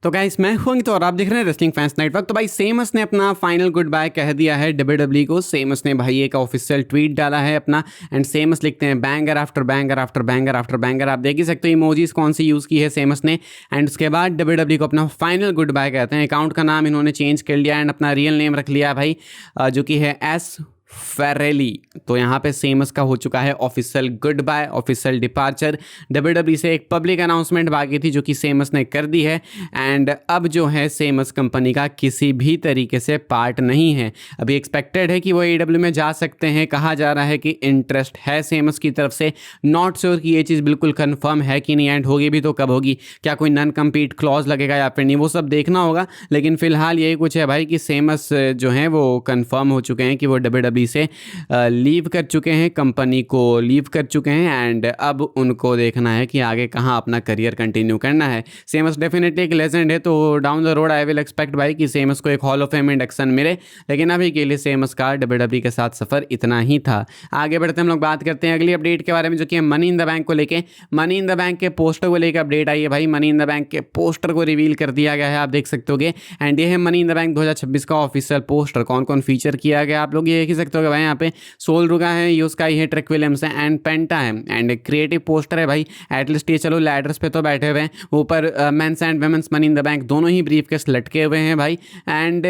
तो गाइस मैं हूं तो और आप देख रहे हैं रेसलिंग फैंस नेटवर्क। तो भाई सेमस ने अपना फाइनल गुड बाय कह दिया है डब्ल्यूडब्ल्यूई को। सेमस ने भाई एक ऑफिशियल ट्वीट डाला है अपना एंड सेमस लिखते हैं banger after banger after banger after banger. आप देख ही सकते हो इमोजीज कौन सी यूज़ की है सेमस ने। एंड उसके बाद डब्ल्यूडब्ल्यूई को अपना फाइनल गुड बाय कहते हैं। अकाउंट का नाम इन्होंने चेंज कर लिया एंड अपना रियल नेम रख लिया भाई, जो कि है एस फेरेली। तो यहाँ पे सेमस का हो चुका है official goodbye, official departure. WWE से एक पब्लिक अनाउंसमेंट बाकी थी जो कि सेमस ने कर दी है एंड अब जो है सेमस कंपनी का किसी भी तरीके से पार्ट नहीं है। अभी एक्सपेक्टेड है कि वो एडब्ल्यू में जा सकते हैं, कहा जा रहा है कि इंटरेस्ट है सेमस की तरफ से। नॉट श्योर कि ये चीज़ बिल्कुल कन्फर्म है कि नहीं, एंड होगी भी तो कब होगी, क्या कोई नॉन कम्पीट क्लॉज लगेगा या फिर नहीं, वो सब देखना होगा। लेकिन फिलहाल यही कुछ है भाई कि सेमस जो है वो कन्फर्म हो चुके हैं कि वो डब्ल्यूडब्ल्यूई से लीव कर चुके हैं, कंपनी को लीव कर चुके हैं एंड अब उनको देखना है कि आगे कहाँ अपना करियर कंटिन्यू करना है। सेमस डेफिनेटली एक लेजेंड है, तो down the road I will expect भाई कि सेमस को एक हॉल ऑफ फेम इंडक्शन मिले। लेकिन अभी के लिए सेमस का डब्ल्यूडब्ल्यूई के साथ सफ़र इतना ही था। आगे बढ़ते हम लोग बात करते हैं अगली अपडेट के बारे में, जो कि मनी इन द बैंक को लेके। मनी इन द बैंक के पोस्टर को लेकर अपडेट आई है भाई। मनी इन द बैंक के पोस्टर को रिवील कर दिया गया है, आप देख सकते होगे। एंड ये है मनी इन द बैंक 2026 का ऑफिशियल पोस्टर। कौन कौन फीचर किया गया आप लोग ये देख ही सकते हो भाई। यहाँ पे सोल रुका है, यूस्काई है, ट्रिक विलियम्स है एंड पेंटा है। एंड क्रिएटिव पोस्टर है भाई। एटलीस्ट ये चलो लैडर्स पे तो बैठे हुए हैं, ऊपर men's and women's money in the bank दोनों ही ब्रीफ केस लटके हुए हैं भाई। एंड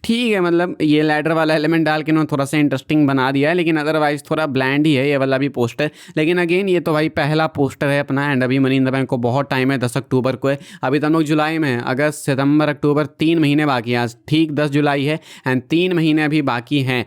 ठीक है, मतलब ये लैडर वाला एलिमेंट डाल के उन्होंने थोड़ा सा इंटरेस्टिंग बना दिया है, लेकिन अदरवाइज थोड़ा ब्लैंड ही है ये वाला भी पोस्टर। लेकिन अगेन ये तो भाई पहला पोस्टर है अपना एंड अभी मनी इन द बैंक को बहुत टाइम है, 10 अक्टूबर को है। अभी तो हम लोग जुलाई में हैं, अगस्त सितंबर अक्टूबर 3 महीने बाकी हैं। आज ठीक 10 जुलाई है एंड 3 महीने अभी बाकी हैं।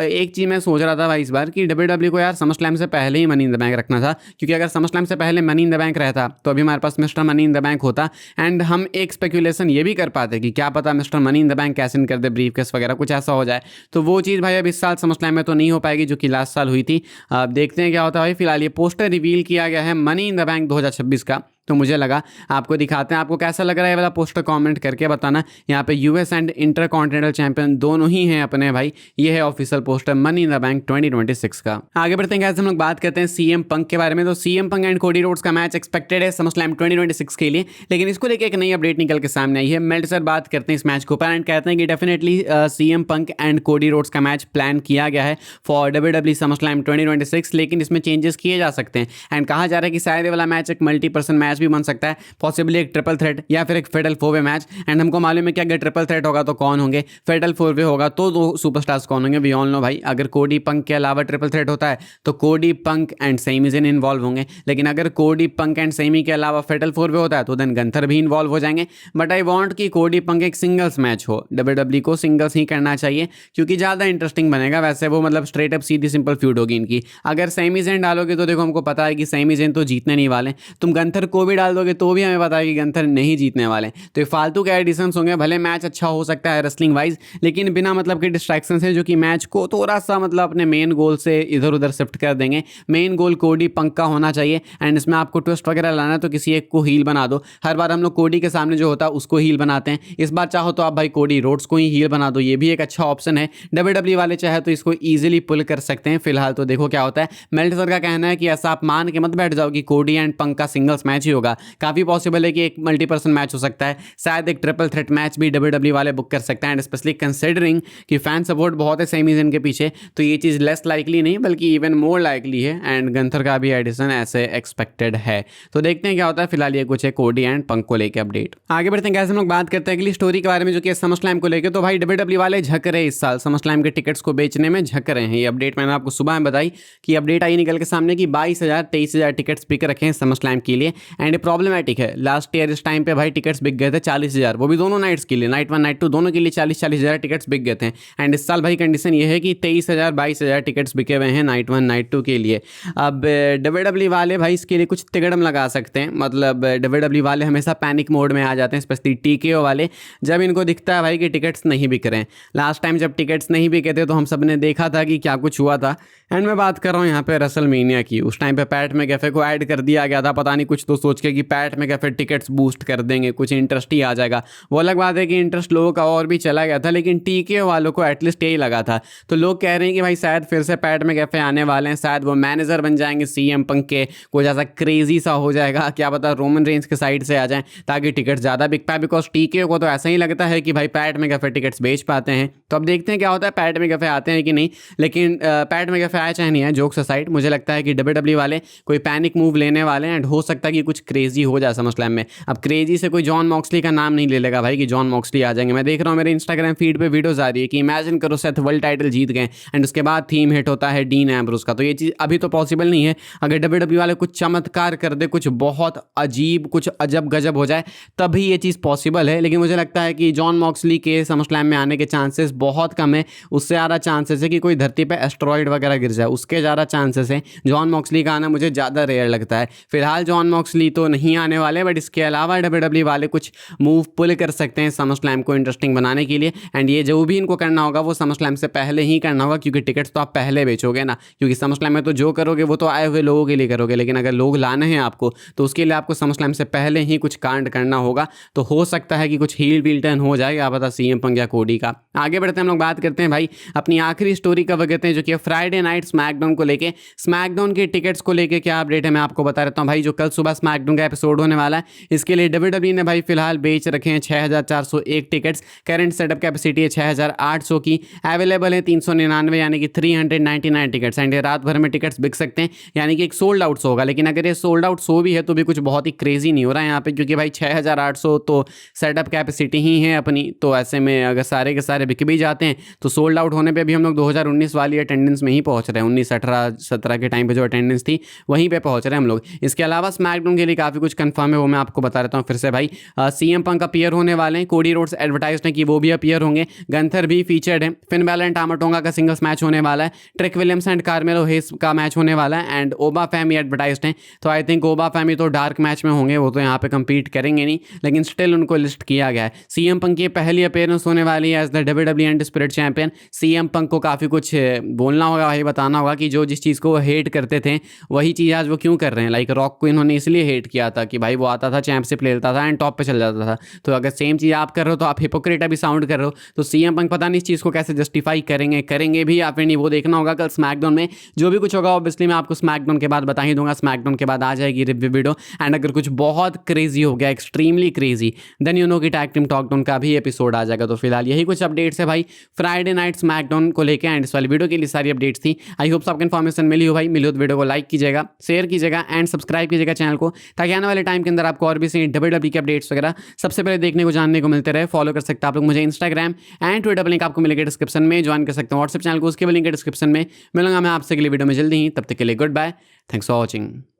एक चीज़ मैं सोच रहा था भाई इस बार कि डब्ल्यूडब्ल्यू को यार समर स्लैम से पहले ही मनी इन द बैंक रखना था, क्योंकि अगर समर स्लैम से पहले मनी इन द बैंक रहता तो अभी हमारे पास mister money in the bank होता एंड हम एक स्पेकुलेशन ये भी कर पाते कि क्या पता mister money in the bank कैसे इन कर दे ब्रीफ केस वगैरह, कुछ ऐसा हो जाए। तो वो चीज़ भाई अब इस साल समर स्लैम में तो नहीं हो पाएगी जो कि लास्ट साल हुई थी। अब देखते हैं क्या होता है भाई। फिलहाल ये पोस्टर रिवील किया गया है मनी इन द बैंक 2026 का, तो मुझे लगा आपको दिखाते हैं। आपको कैसा लग रहा है ये वाला पोस्टर कमेंट करके बताना। यहाँ पे US and inter continental champion दोनों ही हैं अपने भाई। ये है official poster money in the bank 2026 का। आगे बढ़ते हैं कैसे हम लोग बात करते हैं सीएम पंक के बारे में। तो CM Punk and Cody Rhodes का मैच एक्सपेक्टेड है समर स्लैम 2026 के लिए, लेकिन इसको लेकर एक नई अपडेट निकल के सामने आई है। मेल्ट सर बात करते हैं इस मैच को ऊपर एंड कहते हैं कि definitely CM Punk and Cody Rhodes का मैच प्लान किया गया है फॉर डब्ल्यूडब्ल्यूई समर स्लैम 2026, लेकिन इसमें चेंजेस किए जा सकते हैं। एंड कहा जा रहा है कि शायद ये वाला मैच एक मल्टी पर्सन मैच भी बन सकता है, पॉसिबली एक ट्रिपल थ्रेट या फिर एक फेडल 4-वे मैच। एंड हमको मालूम है कि अगर ट्रिपल थ्रेट होगा तो कौन होंगे, फेडल 4-वे होगा तो दो सुपरस्टार्स कौन होंगे, वी ऑल नो भाई। अगर कोडी पंक के अलावा ट्रिपल थ्रेट होता है तो कोडी पंक एंड सेमी जेन इन्वॉल्व होंगे, लेकिन अगर कोडी पंक एंड सेमी के अलावा फेडल 4-वे होता है तो देन गंथर भी इन्वॉल्व हो जाएंगे। बट आई वांट कि कोडी पंक एक सिंगल्स मैच हो, डब्ल्यूडब्ल्यूई को सिंगल्स ही करना चाहिए क्योंकि ज़्यादा इंटरेस्टिंग बनेगा। वैसे वो मतलब स्ट्रेट अप सीधी सिंपल फ्यूड होगी इनकी। अगर सेमी जेन डालोगे तो देखो हमको पता है कि सेमी जेन तो जीतने नहीं वाले, तुम गंथर को भी डाल दोगे तो भी हमें पता है कि गंथर नहीं जीतने वाले। तो ये फालतू के एडिशंस होंगे। भले मैच अच्छा हो सकता है रेसलिंग वाइज, लेकिन बिना मतलब के डिस्ट्रैक्शंस हैं जो कि मैच को थोड़ा सा मतलब अपने मेन गोल से इधर उधर शिफ्ट कर देंगे। मेन गोल कोडी पंक का होना चाहिए एंड इसमें आपको ट्विस्ट वगैरह लाना है तो किसी एक को हील बना दो। हर बार हम लोग कोडी के सामने जो होता है उसको हील बनाते हैं, इस बार चाहो तो आप भाई कोडी रोड्स को ही हील बना दो, ये भी एक अच्छा ऑप्शन है। डब्ल्यूडब्ल्यूई वाले चाहे तो इसको ईजिली पुल कर सकते हैं। फिलहाल तो देखो क्या होता है। मेल्ट सर का कहना है कि ऐसा आप मान के मत बैठ जाओ कि कोडी एंड पंक का सिंगल्स मैच ही होगा। काफी पॉसिबल है कि एक मल्टी पर्सन मैच हो सकता है, शायद एक ट्रिपल थ्रेट मैच भी डब्ल्यूडब्ल्यूई वाले बुक कर सकते हैं। एंड स्पेशली कंसिडरिंग कि फैन सपोर्ट बहुत है सेमी जेन के पीछे, तो ये चीज़ लेस लाइकली नहीं बल्कि इवन मोर लाइकली है। एंड गंथर का भी एडिशन ऐसे एक्सपेक्टेड है, तो देखते हैं क्या होता है। फिलहाल ये कुछ है कोडी एंड पंक को लेकर अपडेट। आगे बढ़ते हैं कैसे हम लोग बात करते हैं अगली स्टोरी के बारे में जो कि समर स्लैम को लेकर। तो भाई डब्ल्यूडब्ल्यूई वाले झक रहे इस साल समर स्लैम के टिकट्स को बेचने में झक रहे हैं। ये अपडेट मैंने आपको सुबह में बताई कि अपडेट आई निकल के सामने कि 22,000-23,000 टिकट्स बिक रखे हैं समर स्लैम के लिए। एंड प्रॉब्लमेटिक है, लास्ट ईयर इस टाइम पे भाई टिकट्स बिक गए थे 40,000, वो भी दोनों नाइट्स के लिए, नाइट 1 नाइट 2 दोनों के लिए 40,000 टिकट्स बिक गए थे। एंड इस साल भाई कंडीशन ये है कि 23,000-22,000 टिकट्स बिके हुए हैं नाइट 1 नाइट 2 के लिए। अब डब्ल्यूडब्ल्यूई वाले भाई इसके लिए कुछ तिगड़म लगा सकते हैं। मतलब डब्ल्यूडब्ल्यूई वाले हमेशा पैनिक मोड में आ जाते हैं, स्पेशली टीकेओ वाले, जब इनको दिखता है भाई कि टिकट्स नहीं बिक रहे हैं। लास्ट टाइम जब टिकट्स नहीं बिके थे तो हम सब ने देखा था कि क्या कुछ हुआ था। एंड मैं बात कर रहा हूँ यहाँ पे रेसलमेनिया की। उस टाइम पे पैट मैकएफे को ऐड कर दिया गया था, पता नहीं कुछ तो सोच के कि पैट मैकएफे टिकट्स बूस्ट कर देंगे, कुछ इंटरेस्ट ही आ जाएगा। वो अलग बात है कि इंटरेस्ट लोगों का और भी चला गया था, लेकिन टीके वालों को एटलीस्ट यही लगा था। तो लोग कह रहे हैं कि भाई शायद फिर से पैट मैकएफे आने वाले हैं, शायद वो मैनेजर बन जाएंगे सीएम पंक के, कुछ ऐसा क्रेजी सा हो जाएगा, क्या पता रोमन रेंज के साइड से आ जाएं ताकि टिकट ज़्यादा बिक पाए। बिकॉज टीके को तो ऐसा ही लगता है कि भाई पैट मैकएफे टिकट्स बेच पाते हैं। तो अब देखते हैं क्या होता है, पैट मैकएफे आते हैं कि नहीं। लेकिन पैट मैकएफे आया चाहे नहीं है, जोक्स असाइड, मुझे लगता है कि डब्ल्यूडब्ल्यू वाले कोई पैनिक मूव लेने वाले हैं एंड हो सकता है कि कुछ क्रेजी हो जाए समरस्लैम में। अब क्रेजी से कोई जॉन मॉक्सली का नाम नहीं ले लेगा भाई कि जॉन मॉक्सली आ जाएंगे। मैं देख रहा हूँ मेरे इंस्टाग्राम फीड पे वीडियोस आ रही है कि इमेजिन करो सेथ वर्ल्ड टाइटल जीत गए एंड उसके बाद थीम हिट होता है डीन एम्ब्रोस का। तो ये चीज़ अभी तो पॉसिबल नहीं है। अगर डब्ल्यूडब्ल्यू वाले कुछ चमत्कार कर दे, कुछ बहुत अजीब, कुछ अजब गजब हो जाए, तभी ये चीज़ पॉसिबल है। लेकिन मुझे लगता है कि जॉन मॉक्सली के समरस्लैम में आने के चांसेस बहुत कम है। उससे ज़्यादा चांसेस है कि कोई धरती पर एस्ट्रॉइड वगैरह गिर जाए, उसके ज़्यादा चांसेस है। जॉन मॉक्सली का आना मुझे ज़्यादा रेयर लगता है। फिलहाल जॉन मॉक्सली तो नहीं आने वाले, बट इसके अलावा डब्ल्यूडब्ल्यू वाले कुछ मूव पुल कर सकते हैं समरस्लैम को इंटरेस्टिंग बनाने के लिए। एंड ये जो भी इनको करना होगा वो समरस्लैम से पहले ही करना होगा, क्योंकि टिकट्स तो आप पहले बेचोगे ना। क्योंकि समरस्लैम में तो जो करोगे वो तो आए हुए लोगों के लिए करोगे, लेकिन अगर लोग लाने हैं आपको तो उसके लिए आपको समरस्लैम से पहले ही कुछ कांड करना होगा। तो हो सकता है कि कुछ हील वील टर्न हो जाए, क्या पता सीएम पंक या कोडी का। आगे बढ़ते हैं हम लोग, बात करते हैं भाई अपनी आखिरी स्टोरी कवर करते हैं, जो कि फ्राइडे नाइट स्मैकडाउन को लेके। स्मैकडाउन के टिकट्स को लेके क्या अपडेट है मैं आपको बता रहता हूँ भाई। जो कल सुबह स्मैकडाउन का एपिसोड होने वाला है, इसके लिए डब्ल्यूडब्ल्यू ने भाई फिलहाल बेच रखे हैं 6401 टिकट्स। करंट सेटअप कैपेसिटी है 6800 की, अवेलेबल है 399 यानी कि 399 टिकट्स। एंड ये रात भर में टिकट्स बिक सकते हैं, यानी कि एक सोल्ड आउट शो होगा। लेकिन अगर ये सोल्ड आउट शो भी है तो भी कुछ बहुत ही क्रेजी नहीं हो रहा है यहाँ पे, क्योंकि भाई 6800 तो सेटअप कैपेसिटी ही है अपनी। तो ऐसे में अगर सारे के सारे बिक भी जाते हैं तो सोल्ड आउट होने पे भी हम लोग 2019 वाली अटेंडेंस में ही पहुंच रहे हैं। 19, 18, 17 के टाइम पे जो अटेंडेंस थी वहीं पे पहुंच रहे हैं हम लोग। इसके अलावा स्मैकडाउन के लिए काफ़ी कुछ कंफर्म है, वो मैं आपको बता रहता हूँ फिर से भाई। सीएम पंक अपीयर होने वाले हैं, कोडी रोड्स एडवर्टाइज है कि वो भी अपीयर होंगे, गंथर भी फीचर्ड है, फिन बैलर एंड टामाटोंगा का सिंगल्स मैच होने वाला है, ट्रिक विलियम्स एंड कार्मेलो हेस का मैच होने वाला है, एंड ओबा फैमी एडवर्टाइज है। तो आई थिंक ओबा फैमी तो डार्क मैच में होंगे, वो तो यहाँ पे compete करेंगे नहीं, लेकिन स्टिल उनको लिस्ट किया गया है। सीएम पंक की पहली अपीयरेंस होने वाली है as the WWE undisputed champion. CM Punk को काफ़ी कुछ बोलना होगा भाई, बताना होगा कि जो जिस चीज़ को वो हेट करते थे वही चीज़ आज वो क्यों कर रहे हैं। लाइक रॉक को इन्होंने इसलिए हेट किया था कि भाई वो आता था चैंपियनशिप ले लेता था एंड टॉप पे चल जाता था। तो अगर सेम चीज़ आप कर रहे हो तो आप हिपोक्रेट अभी साउंड कर रहे हो। तो सीएम पंक पता नहीं इस चीज़ को कैसे जस्टिफाई करेंगे भी या फिर नहीं, वो देखना होगा कल स्मैकडाउन में। जो भी कुछ होगा ऑब्वियसली मैं आपको स्मैकडाउन के बाद बता ही दूंगा। स्मैकडाउन के बाद आ जाएगी रिव्यू वीडियो। एंड अगर कुछ बहुत क्रेजी हो गया, extremely crazy, then you know कि टैग टीम टॉकडाउन का भी एपिसोड आ जाएगा। तो फिलहाल यही कुछ अपडेट्स है भाई फ्राइडे नाइट स्मैकडाउन को लेकर। एंड इस वाली वीडियो के लिए सारी अपडेट्स थी। आई होप आपको इन्फॉर्मेशन मिली हो भाई। मिली हो तो वीडियो को लाइक कीजिएगा, शेयर कीजिएगा एंड सब्सक्राइब कीजिएगा चैनल को, ताकि आने वाले टाइम के अंदर आपको और भी सही डब्ल्यूडब्ल्यू के अपडेट्स वगैरह सबसे पहले देखने को जानने को मिलते रहे। फॉलो कर सकते हैं आप लोग मुझे इंस्टाग्राम एंड ट्विटर, लिंक आपको मिलेगा डिस्क्रिप्शन में। ज्वाइन कर सकते हैं व्हाट्सएप चैनल को, उसके भी लिंक है डिस्क्रिप्शन में। मिलूंगा मैं आपसे अगली वीडियो में जल्दी ही, तब तक के लिए goodbye, thanks for watching.